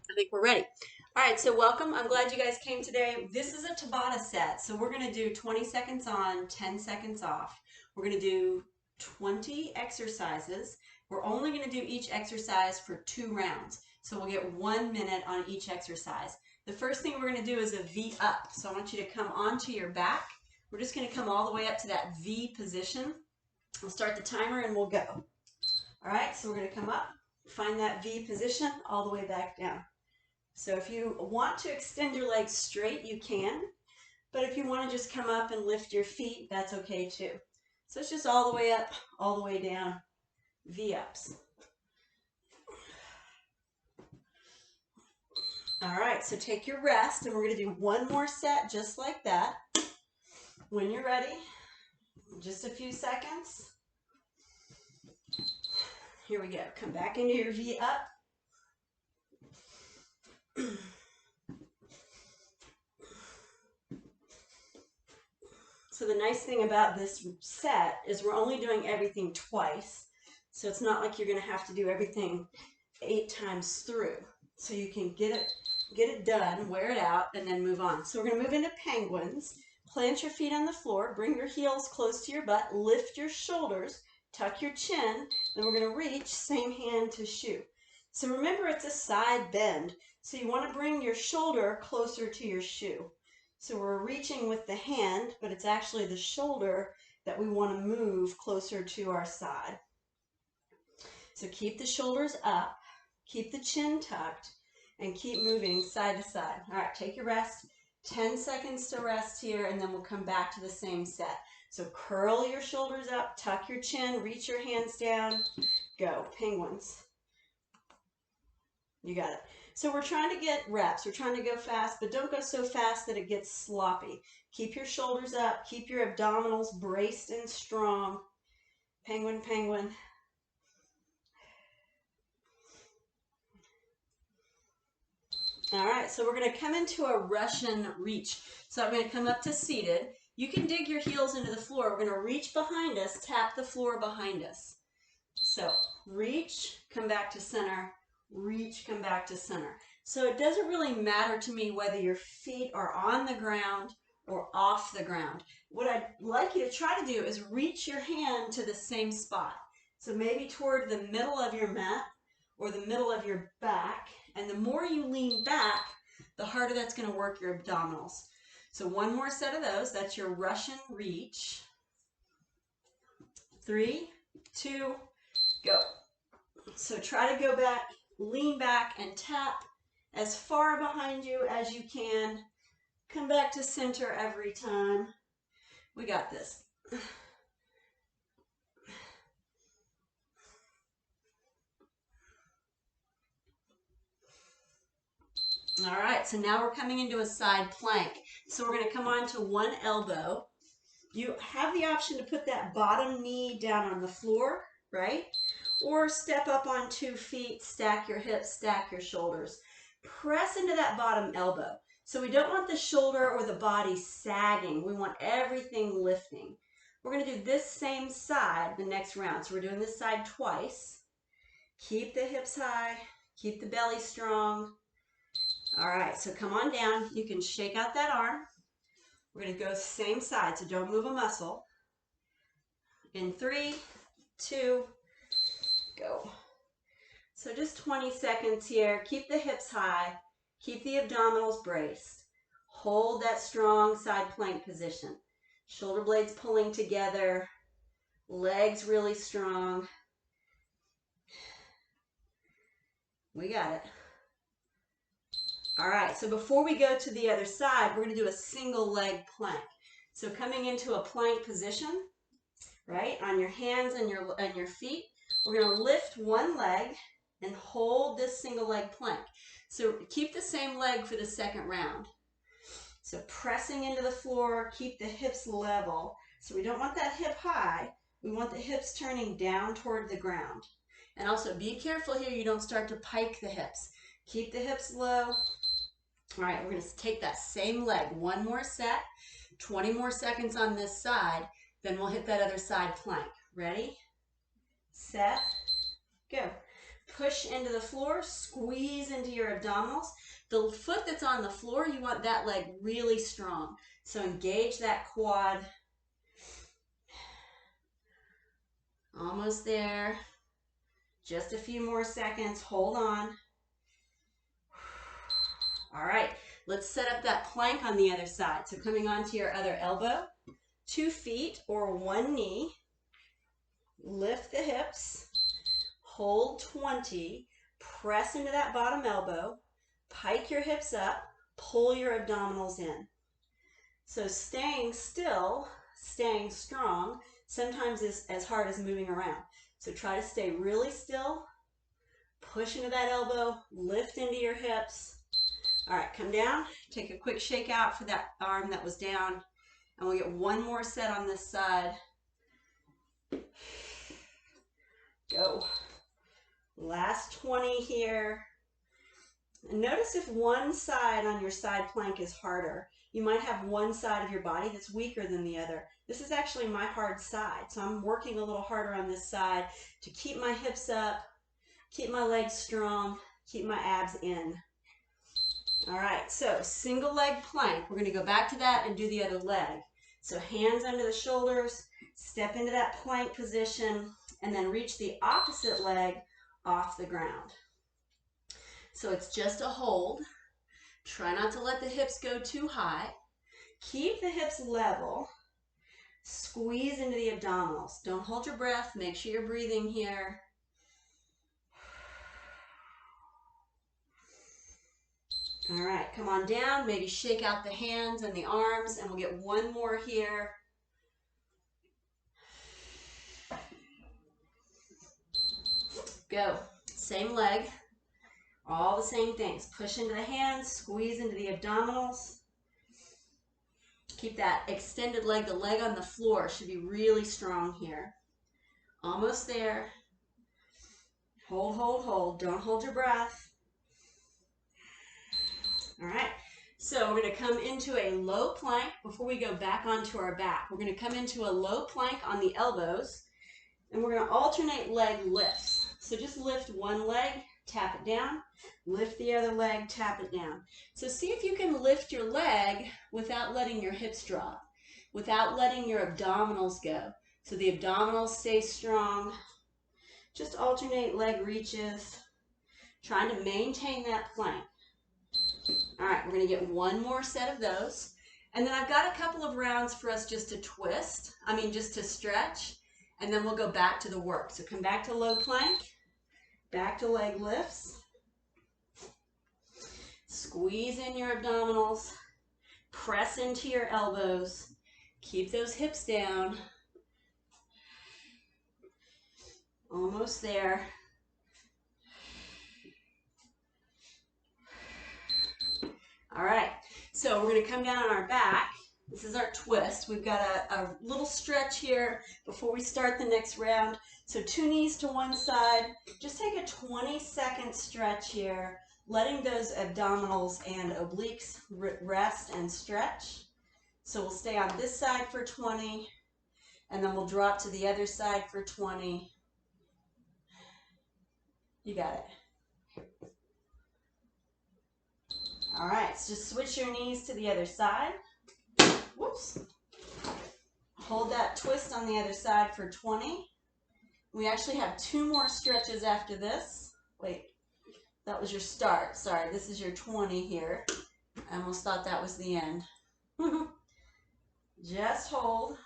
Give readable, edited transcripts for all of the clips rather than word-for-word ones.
I think we're ready. All right, so welcome. I'm glad you guys came today. This is a Tabata set. So we're going to do 20 seconds on, 10 seconds off. We're going to do 20 exercises. We're only going to do each exercise for 2 rounds. So we'll get 1 minute on each exercise. The first thing we're going to do is a V up. So I want you to come onto your back. We're just going to come all the way up to that V position. We'll start the timer and we'll go. All right, so we're going to come up, find that V position, all the way back down. So if you want to extend your legs straight, you can. But if you want to just come up and lift your feet, that's okay too. So it's just all the way up, all the way down, V-ups. All right, so take your rest, and we're going to do one more set just like that. When you're ready, just a few seconds. Here we go. Come back into your V-up. So the nice thing about this set is we're only doing everything twice. So it's not like you're going to have to do everything 8 times through. So you can get it done, wear it out, and then move on. So we're going to move into penguins. Plant your feet on the floor, bring your heels close to your butt, lift your shoulders, tuck your chin, then we're going to reach, same hand to shoe. So remember, it's a side bend. So you want to bring your shoulder closer to your shoe. So we're reaching with the hand, but it's actually the shoulder that we want to move closer to our side. So keep the shoulders up, keep the chin tucked, and keep moving side to side. All right, take your rest. 10 seconds to rest here, and then we'll come back to the same set. So curl your shoulders up, tuck your chin, reach your hands down, go. Penguins. You got it. So we're trying to get reps. We're trying to go fast, but don't go so fast that it gets sloppy. Keep your shoulders up. Keep your abdominals braced and strong. Penguin, penguin. All right, so we're going to come into a Russian reach. So I'm going to come up to seated. You can dig your heels into the floor. We're going to reach behind us, tap the floor behind us. So reach, come back to center. Reach, come back to center. So it doesn't really matter to me whether your feet are on the ground or off the ground. What I'd like you to try to do is reach your hand to the same spot. So maybe toward the middle of your mat or the middle of your back. And the more you lean back, the harder that's going to work your abdominals. So one more set of those. That's your Russian reach. 3, 2, go. So try to go back. Lean back and tap as far behind you as you can. Come back to center every time. We got this. All right, so now we're coming into a side plank. So we're going to come on to one elbow. You have the option to put that bottom knee down on the floor, right? Or step up on 2 feet, stack your hips, stack your shoulders. Press into that bottom elbow. So we don't want the shoulder or the body sagging. We want everything lifting. We're going to do this same side the next round. So we're doing this side twice. Keep the hips high. Keep the belly strong. All right, so come on down. You can shake out that arm. We're going to go same side, so don't move a muscle. In 3, 2, go. So just 20 seconds here. Keep the hips high. Keep the abdominals braced. Hold that strong side plank position. Shoulder blades pulling together. Legs really strong. We got it. All right, so before we go to the other side, we're going to do a single leg plank. So coming into a plank position, right, on your hands and your feet, we're going to lift one leg and hold this single leg plank. So keep the same leg for the second round. So pressing into the floor, keep the hips level. So we don't want that hip high. We want the hips turning down toward the ground. And also be careful here you don't start to pike the hips. Keep the hips low. All right, we're going to take that same leg. One more set, 20 more seconds on this side, then we'll hit that other side plank. Ready, set, go. push into the floor, squeeze into your abdominals. The foot that's on the floor, you want that leg really strong. So engage that quad. Almost there. Just a few more seconds. Hold on. All right, let's set up that plank on the other side. So coming onto your other elbow, 2 feet or 1 knee. Lift the hips. Hold 20. Press into that bottom elbow. Pike your hips up. Pull your abdominals in. So staying still, staying strong, sometimes is as hard as moving around. So try to stay really still. Push into that elbow. Lift into your hips. All right, come down. Take a quick shake out for that arm that was down. And we'll get one more set on this side. Go. Last 20 here. And notice if one side on your side plank is harder. You might have one side of your body that's weaker than the other. This is actually my hard side. So I'm working a little harder on this side to keep my hips up, keep my legs strong, keep my abs in. All right, so single leg plank. We're going to go back to that and do the other leg. So hands under the shoulders, step into that plank position, and then reach the opposite leg off the ground. So it's just a hold. Try not to let the hips go too high. Keep the hips level. Squeeze into the abdominals. Don't hold your breath. Make sure you're breathing here. All right, come on down. Maybe shake out the hands and the arms, and we'll get one more here. Go. Same leg. All the same things. Push into the hands, squeeze into the abdominals. Keep that extended leg. The leg on the floor should be really strong here. Almost there. Hold, hold, hold. Don't hold your breath. All right, so we're going to come into a low plank before we go back onto our back. We're going to come into a low plank on the elbows, and we're going to alternate leg lifts. So just lift one leg, tap it down, lift the other leg, tap it down. So see if you can lift your leg without letting your hips drop, without letting your abdominals go. So the abdominals stay strong. Just alternate leg reaches, trying to maintain that plank. All right, we're going to get one more set of those. And then I've got a couple of rounds for us just to twist, just to stretch, and then we'll go back to the work. So come back to low plank, back to leg lifts. Squeeze in your abdominals, press into your elbows, keep those hips down. Almost there. All right, so we're going to come down on our back. This is our twist. We've got a little stretch here before we start the next round. So 2 knees to one side. Just take a 20-second stretch here, letting those abdominals and obliques rest and stretch. So we'll stay on this side for 20, and then we'll drop to the other side for 20. You got it. All right, so just switch your knees to the other side. Whoops. Hold that twist on the other side for 20. We actually have 2 more stretches after this. Wait, that was your start. Sorry, this is your 20 here. I almost thought that was the end. Just hold.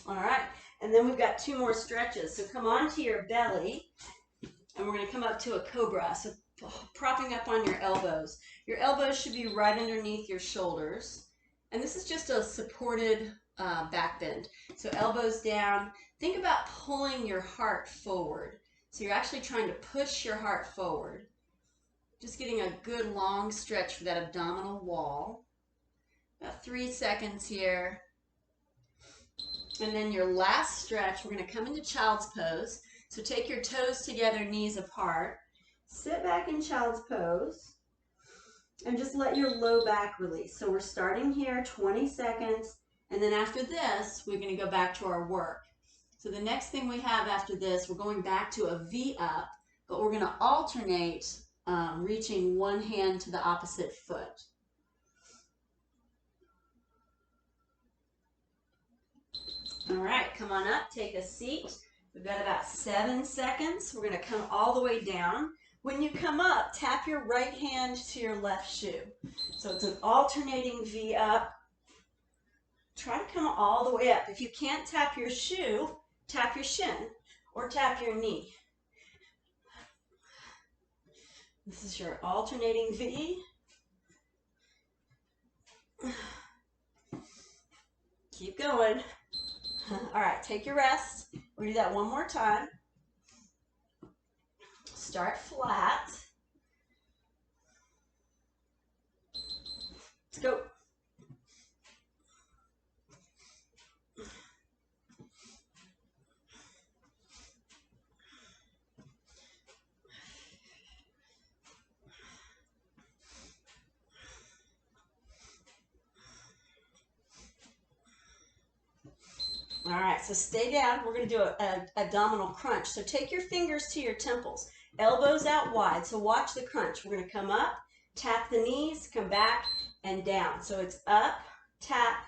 All right, and then we've got 2 more stretches. So come onto your belly, and we're going to come up to a cobra. So propping up on your elbows. Your elbows should be right underneath your shoulders. And this is just a supported back bend. So elbows down. Think about pulling your heart forward. So you're actually trying to push your heart forward. Just getting a good long stretch for that abdominal wall. About 3 seconds here. And then your last stretch, we're going to come into child's pose. So take your toes together, knees apart. Sit back in child's pose. and just let your low back release. So we're starting here, 20 seconds, and then after this, we're going to go back to our work. So the next thing we have after this, we're going back to a V up, but we're going to alternate reaching one hand to the opposite foot. All right, come on up, take a seat. We've got about 7 seconds. We're going to come all the way down. When you come up, tap your right hand to your left shoe. So it's an alternating V up. Try to come all the way up. If you can't tap your shoe, tap your shin or tap your knee. This is your alternating V. Keep going. All right, take your rest. We're going to do that one more time. Start flat. Let's go. All right, so stay down. We're going to do an abdominal crunch. So take your fingers to your temples, elbows out wide. So watch the crunch. We're going to come up, tap the knees, come back, and down. So it's up, tap,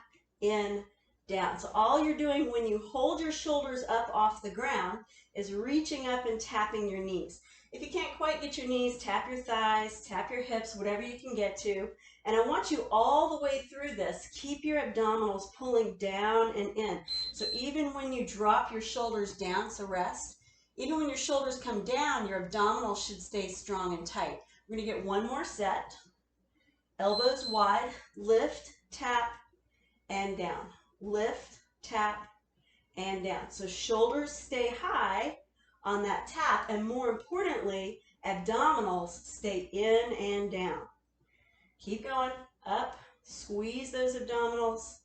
in, down. So all you're doing when you hold your shoulders up off the ground is reaching up and tapping your knees. If you can't quite get your knees, tap your thighs, tap your hips, whatever you can get to. And I want you all the way through this, keep your abdominals pulling down and in. So even when you drop your shoulders down, so rest, even when your shoulders come down, your abdominals should stay strong and tight. We're going to get one more set. Elbows wide, lift, tap, and down. Lift, tap, and down. So shoulders stay high on that tap, and more importantly, abdominals stay in and down. Keep going, up, squeeze those abdominals.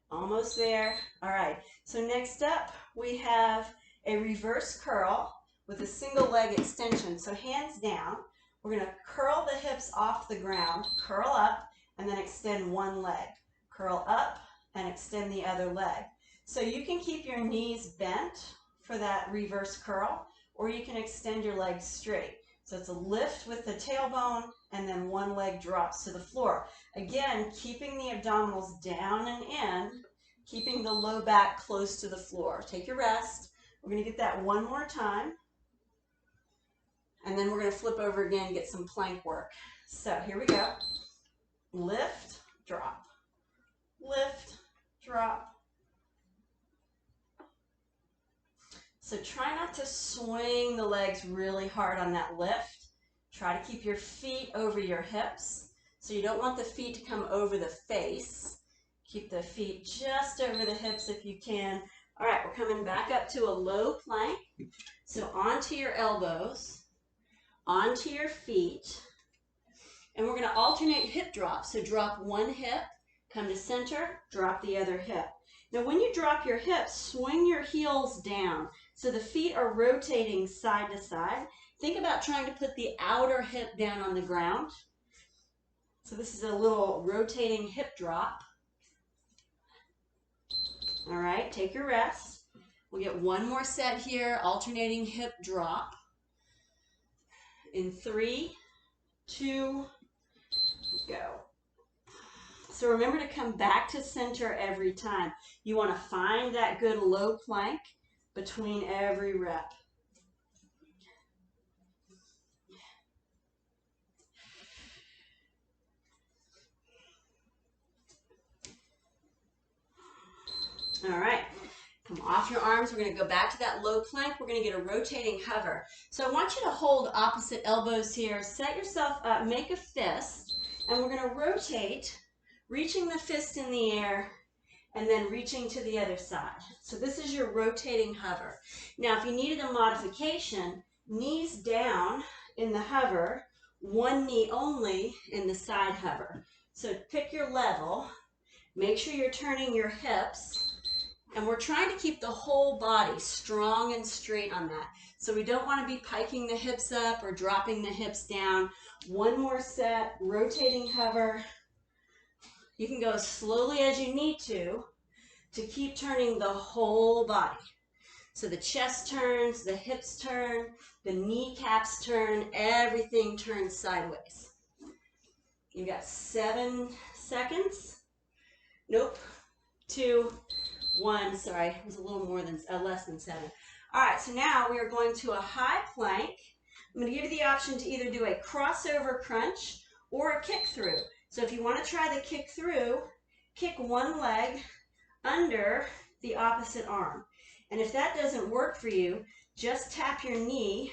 Almost there. All right, so next up, we have a reverse curl with a single leg extension. So hands down, we're gonna curl the hips off the ground, curl up, and then extend one leg. Curl up and extend the other leg. So you can keep your knees bent for that reverse curl, or you can extend your legs straight. So it's a lift with the tailbone, and then one leg drops to the floor. Again, keeping the abdominals down and in, keeping the low back close to the floor. Take your rest. We're going to get that one more time. And then we're going to flip over again and get some plank work. So here we go. Lift, drop. Lift, drop. So try not to swing the legs really hard on that lift. Try to keep your feet over your hips. So you don't want the feet to come over the face. Keep the feet just over the hips if you can. All right, we're coming back up to a low plank. So onto your elbows, onto your feet. And we're going to alternate hip drops. So drop one hip, come to center, drop the other hip. Now when you drop your hips, swing your heels down. So the feet are rotating side to side. Think about trying to put the outer hip down on the ground. So this is a little rotating hip drop. All right, take your rest. We'll get one more set here, alternating hip drop. In 3, 2, go. So remember to come back to center every time. You want to find that good low plank between every rep. All right, come off your arms. We're going to go back to that low plank. We're going to get a rotating hover. So I want you to hold opposite elbows here. Set yourself up, make a fist, and we're going to rotate, reaching the fist in the air, and then reaching to the other side. So this is your rotating hover. Now, if you needed a modification, knees down in the hover, one knee only in the side hover. So pick your level. Make sure you're turning your hips And we're trying to keep the whole body strong and straight on that. So we don't want to be piking the hips up or dropping the hips down. One more set, rotating hover. You can go as slowly as you need to keep turning the whole body. So the chest turns, the hips turn, the kneecaps turn, everything turns sideways. You got 7 seconds. Nope. 2, 1. Sorry, it was a little more than less than 7. All right, so now we are going to a high plank. I'm going to give you the option to either do a crossover crunch or a kick through. So if you want to try the kick through, kick one leg under the opposite arm. And if that doesn't work for you, just tap your knee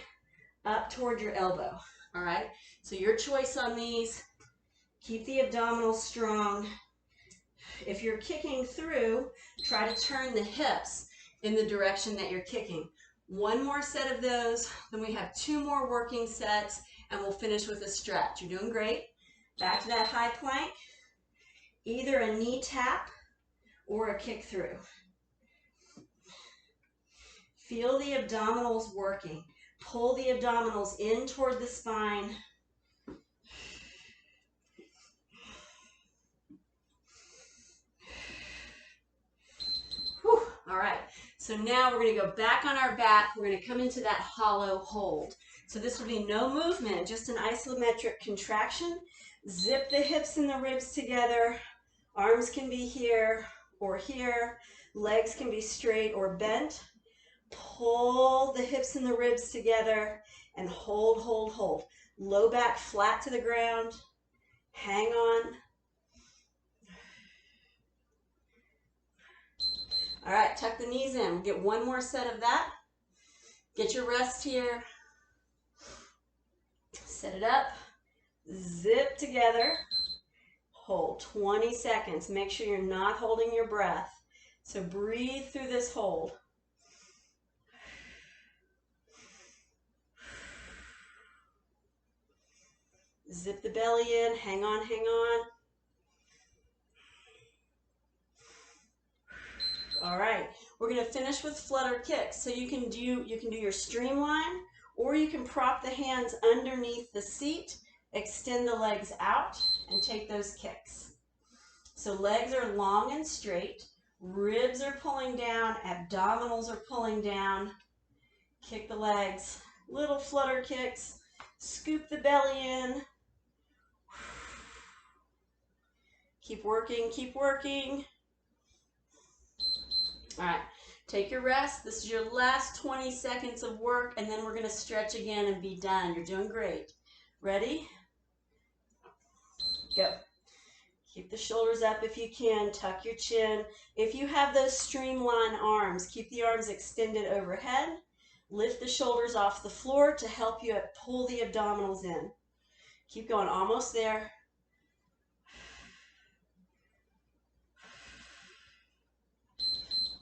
up toward your elbow. All right, so your choice on these. Keep the abdominals strong. If you're kicking through, try to turn the hips in the direction that you're kicking. One more set of those, then we have 2 more working sets, and we'll finish with a stretch. You're doing great. Back to that high plank. Either a knee tap or a kick through. Feel the abdominals working. Pull the abdominals in toward the spine. Whew. All right, so now we're going to go back on our back. We're going to come into that hollow hold. So this will be no movement, just an isometric contraction. Zip the hips and the ribs together. Arms can be here or here. Legs can be straight or bent. Pull the hips and the ribs together and hold, hold, hold. Low back flat to the ground. Hang on. All right, tuck the knees in. Get one more set of that. Get your rest here. Set it up. Zip together. Hold 20 seconds. Make sure you're not holding your breath. So breathe through this hold. Zip the belly in. Hang on, hang on. All right, we're going to finish with flutter kicks. So you can do your streamline, or you can prop the hands underneath the seat, extend the legs out, and take those kicks. So legs are long and straight, ribs are pulling down, abdominals are pulling down. Kick the legs, little flutter kicks, scoop the belly in. Keep working, keep working. All right, take your rest. This is your last 20 seconds of work, and then we're going to stretch again and be done. You're doing great. Ready? Go. Keep the shoulders up if you can. Tuck your chin. If you have those streamline arms, keep the arms extended overhead. Lift the shoulders off the floor to help you pull the abdominals in. Keep going. Almost there.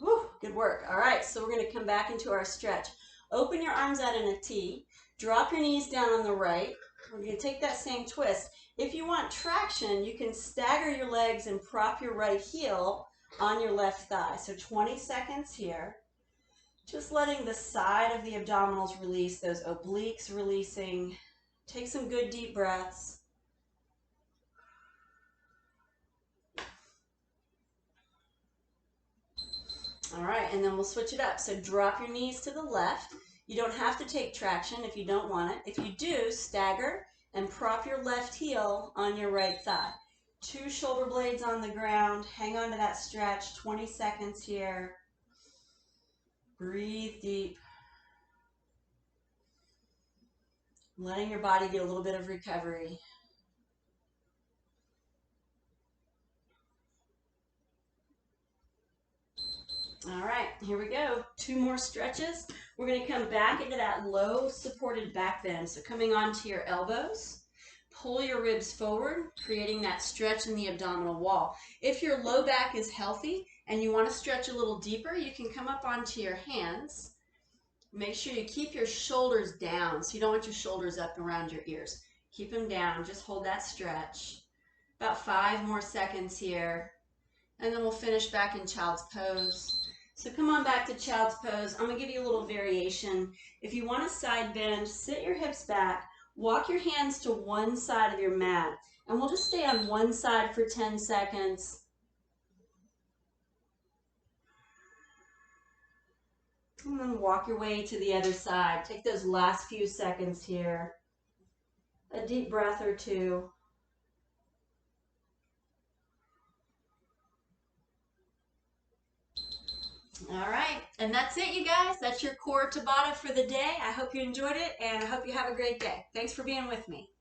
Whew, good work. All right, so we're going to come back into our stretch. Open your arms out in a T. Drop your knees down on the right. We're going to take that same twist. If you want traction, you can stagger your legs and prop your right heel on your left thigh. So 20 seconds here. Just letting the side of the abdominals release, those obliques releasing. Take some good deep breaths. All right, and then we'll switch it up. So drop your knees to the left. You don't have to take traction if you don't want it. If you do, stagger and prop your left heel on your right thigh. 2 shoulder blades on the ground. Hang on to that stretch. 20 seconds here. Breathe deep. Letting your body get a little bit of recovery. All right, here we go. 2 more stretches. We're going to come back into that low supported back bend. So coming onto your elbows, pull your ribs forward, creating that stretch in the abdominal wall. If your low back is healthy and you want to stretch a little deeper, you can come up onto your hands. Make sure you keep your shoulders down, so you don't want your shoulders up around your ears. Keep them down. Just hold that stretch. About 5 more seconds here. And then we'll finish back in child's pose. So come on back to child's pose. I'm going to give you a little variation. If you want a side bend, sit your hips back, walk your hands to one side of your mat, and we'll just stay on one side for 10 seconds. And then walk your way to the other side. Take those last few seconds here. A deep breath or two. All right, and that's it, you guys. That's your core Tabata for the day. I hope you enjoyed it, and I hope you have a great day. Thanks for being with me.